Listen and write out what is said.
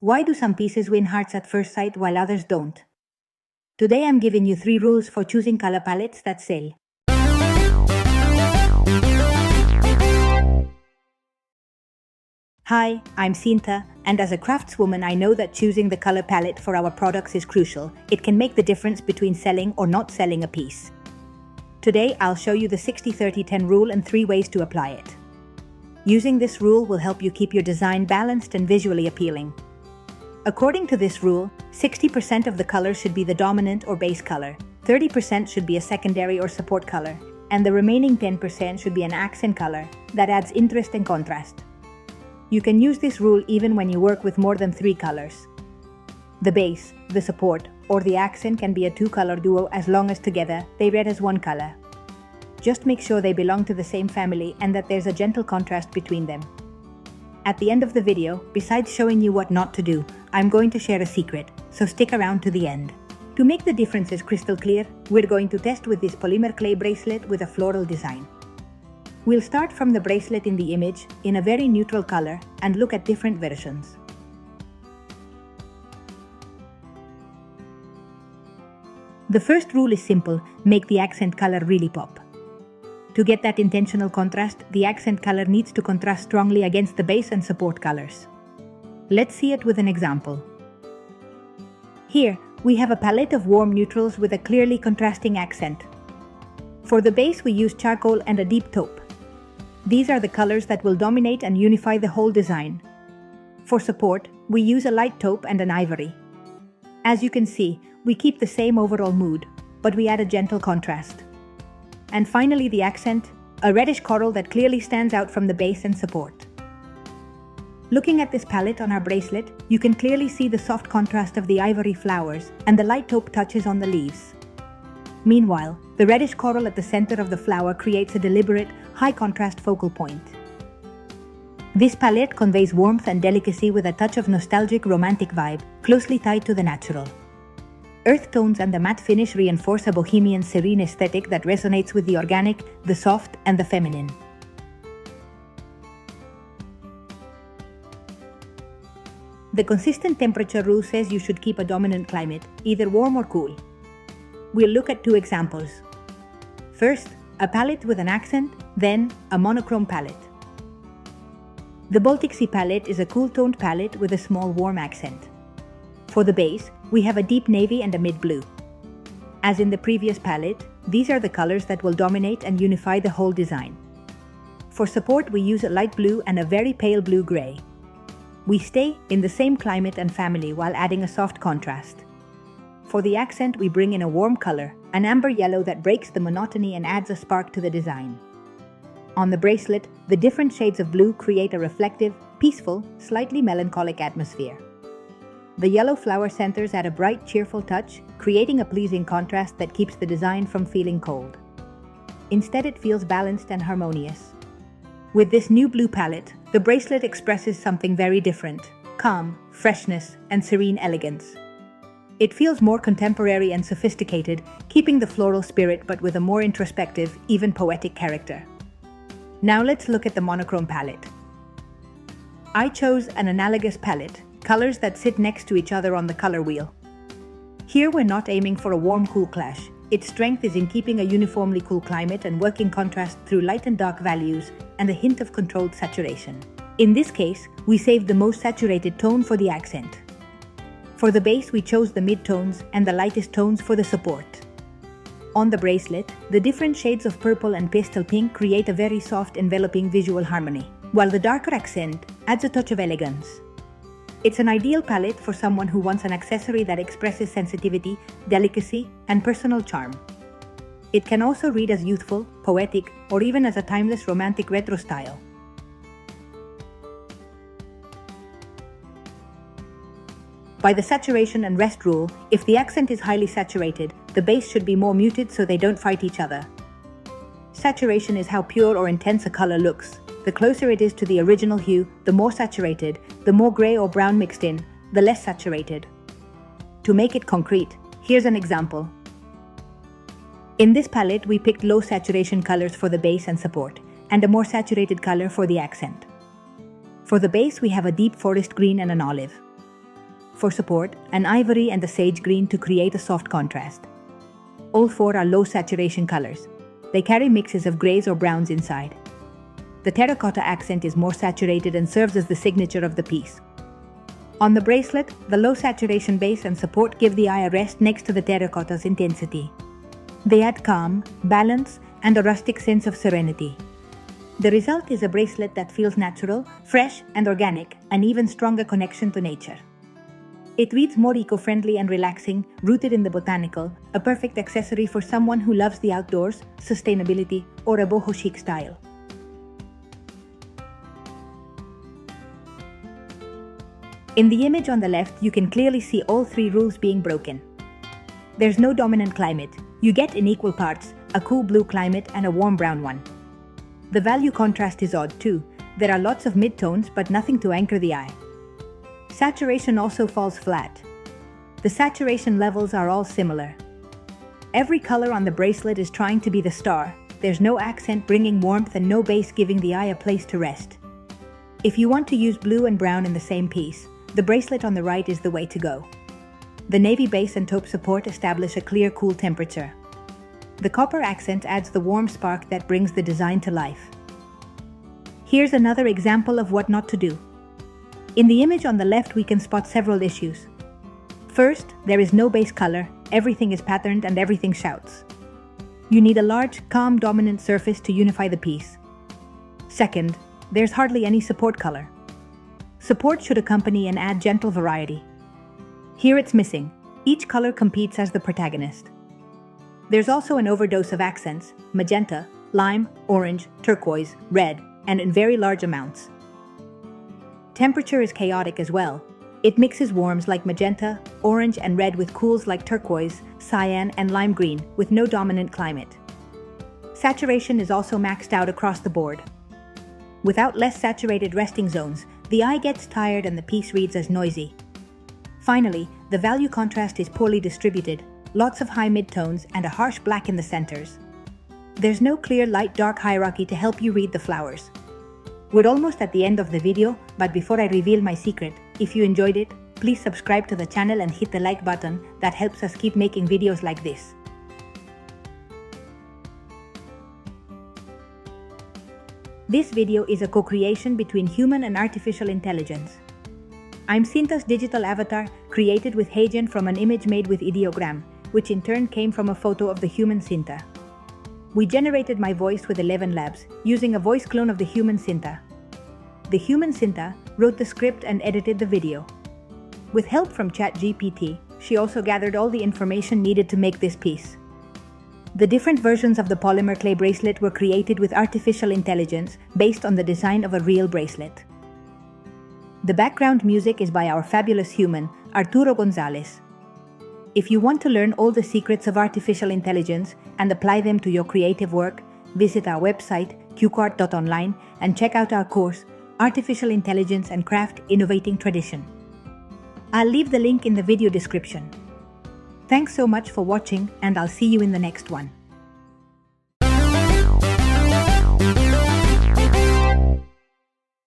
Why do some pieces win hearts at first sight while others don't? Today I'm giving you 3 rules for choosing color palettes that sell. Hi, I'm Cinta, and as a craftswoman I know that choosing the color palette for our products is crucial. It can make the difference between selling or not selling a piece. Today I'll show you the 60-30-10 rule and 3 ways to apply it. Using this rule will help you keep your design balanced and visually appealing. According to this rule, 60% of the color should be the dominant or base color, 30% should be a secondary or support color, and the remaining 10% should be an accent color that adds interest and contrast. You can use this rule even when you work with more than 3 colors. The base, the support, or the accent can be a 2-color duo as long as together they read as 1 color. Just make sure they belong to the same family and that there's a gentle contrast between them. At the end of the video, besides showing you what not to do, I'm going to share a secret, so stick around to the end. To make the differences crystal clear, we're going to test with this polymer clay bracelet with a floral design. We'll start from the bracelet in the image in a very neutral color and look at different versions. The first rule is simple: make the accent color really pop. To get that intentional contrast, the accent color needs to contrast strongly against the base and support colors. Let's see it with an example. Here, we have a palette of warm neutrals with a clearly contrasting accent. For the base, we use charcoal and a deep taupe. These are the colors that will dominate and unify the whole design. For support, we use a light taupe and an ivory. As you can see, we keep the same overall mood, but we add a gentle contrast. And finally the accent, a reddish coral that clearly stands out from the base and support. Looking at this palette on our bracelet, you can clearly see the soft contrast of the ivory flowers and the light taupe touches on the leaves. Meanwhile, the reddish coral at the center of the flower creates a deliberate, high-contrast focal point. This palette conveys warmth and delicacy with a touch of nostalgic romantic vibe, closely tied to the natural. Earth tones and the matte finish reinforce a bohemian serene aesthetic that resonates with the organic, the soft, and the feminine. The consistent temperature rule says you should keep a dominant climate, either warm or cool. We'll look at 2 examples. First, a palette with an accent, then a monochrome palette. The Baltic Sea palette is a cool-toned palette with a small warm accent. For the base, we have a deep navy and a mid-blue. As in the previous palette, these are the colors that will dominate and unify the whole design. For support, we use a light blue and a very pale blue-gray. We stay in the same climate and family while adding a soft contrast. For the accent, we bring in a warm color, an amber yellow that breaks the monotony and adds a spark to the design. On the bracelet, the different shades of blue create a reflective, peaceful, slightly melancholic atmosphere. The yellow flower centers add a bright, cheerful touch, creating a pleasing contrast that keeps the design from feeling cold. Instead, it feels balanced and harmonious. With this new blue palette, the bracelet expresses something very different: calm, freshness, and serene elegance. It feels more contemporary and sophisticated, keeping the floral spirit but with a more introspective, even poetic character. Now let's look at the monochrome palette. I chose an analogous palette, colors that sit next to each other on the color wheel. Here we're not aiming for a warm-cool clash. Its strength is in keeping a uniformly cool climate and working contrast through light and dark values and a hint of controlled saturation. In this case, we saved the most saturated tone for the accent. For the base, we chose the mid-tones and the lightest tones for the support. On the bracelet, the different shades of purple and pastel pink create a very soft, enveloping visual harmony, while the darker accent adds a touch of elegance. It's an ideal palette for someone who wants an accessory that expresses sensitivity, delicacy, and personal charm. It can also read as youthful, poetic, or even as a timeless romantic retro style. By the saturation and rest rule, if the accent is highly saturated, the base should be more muted so they don't fight each other. Saturation is how pure or intense a color looks. The closer it is to the original hue, the more saturated, the more gray or brown mixed in, the less saturated. To make it concrete, here's an example. In this palette, we picked low saturation colors for the base and support, and a more saturated color for the accent. For the base, we have a deep forest green and an olive. for support, an ivory and a sage green to create a soft contrast. All four are low saturation colors. They carry mixes of grays or browns inside. The terracotta accent is more saturated and serves as the signature of the piece. On the bracelet, the low saturation base and support give the eye a rest next to the terracotta's intensity. They add calm, balance, and a rustic sense of serenity. The result is a bracelet that feels natural, fresh, and organic, an even stronger connection to nature. It reads more eco-friendly and relaxing, rooted in the botanical, a perfect accessory for someone who loves the outdoors, sustainability, or a boho chic style. In the image on the left, you can clearly see all three rules being broken. There's no dominant climate. You get in equal parts, a cool blue climate and a warm brown one. The value contrast is odd too. There are lots of midtones but nothing to anchor the eye. Saturation also falls flat. The saturation levels are all similar. Every color on the bracelet is trying to be the star. There's no accent bringing warmth and no base giving the eye a place to rest. If you want to use blue and brown in the same piece, the bracelet on the right is the way to go. The navy base and taupe support establish a clear, cool temperature. The copper accent adds the warm spark that brings the design to life. Here's another example of what not to do. In the image on the left, we can spot several issues. First, there is no base color, everything is patterned and everything shouts. You need a large, calm, dominant surface to unify the piece. Second, there's hardly any support color. Support should accompany and add gentle variety. Here it's missing. Each color competes as the protagonist. There's also an overdose of accents: magenta, lime, orange, turquoise, red, and in very large amounts. Temperature is chaotic as well. It mixes warms like magenta, orange, and red with cools like turquoise, cyan, and lime green, with no dominant climate. Saturation is also maxed out across the board. Without less saturated resting zones, the eye gets tired and the piece reads as noisy. Finally, the value contrast is poorly distributed, lots of high midtones and a harsh black in the centers. There's no clear light-dark hierarchy to help you read the flowers. We're almost at the end of the video, but before I reveal my secret, if you enjoyed it, please subscribe to the channel and hit the like button. That helps us keep making videos like this. This video is a co-creation between human and artificial intelligence. I'm Cinta's digital avatar, created with Hagen from an image made with ideogram, which in turn came from a photo of the human Cinta. We generated my voice with 11 labs, using a voice clone of the human Cinta. The human Cinta wrote the script and edited the video. With help from ChatGPT, she also gathered all the information needed to make this piece. The different versions of the polymer clay bracelet were created with artificial intelligence based on the design of a real bracelet. The background music is by our fabulous human, Arturo González. If you want to learn all the secrets of artificial intelligence and apply them to your creative work, visit our website, CucuArt.online, and check out our course, Artificial Intelligence and Craft Innovating Tradition. I'll leave the link in the video description. Thanks so much for watching, and I'll see you in the next one.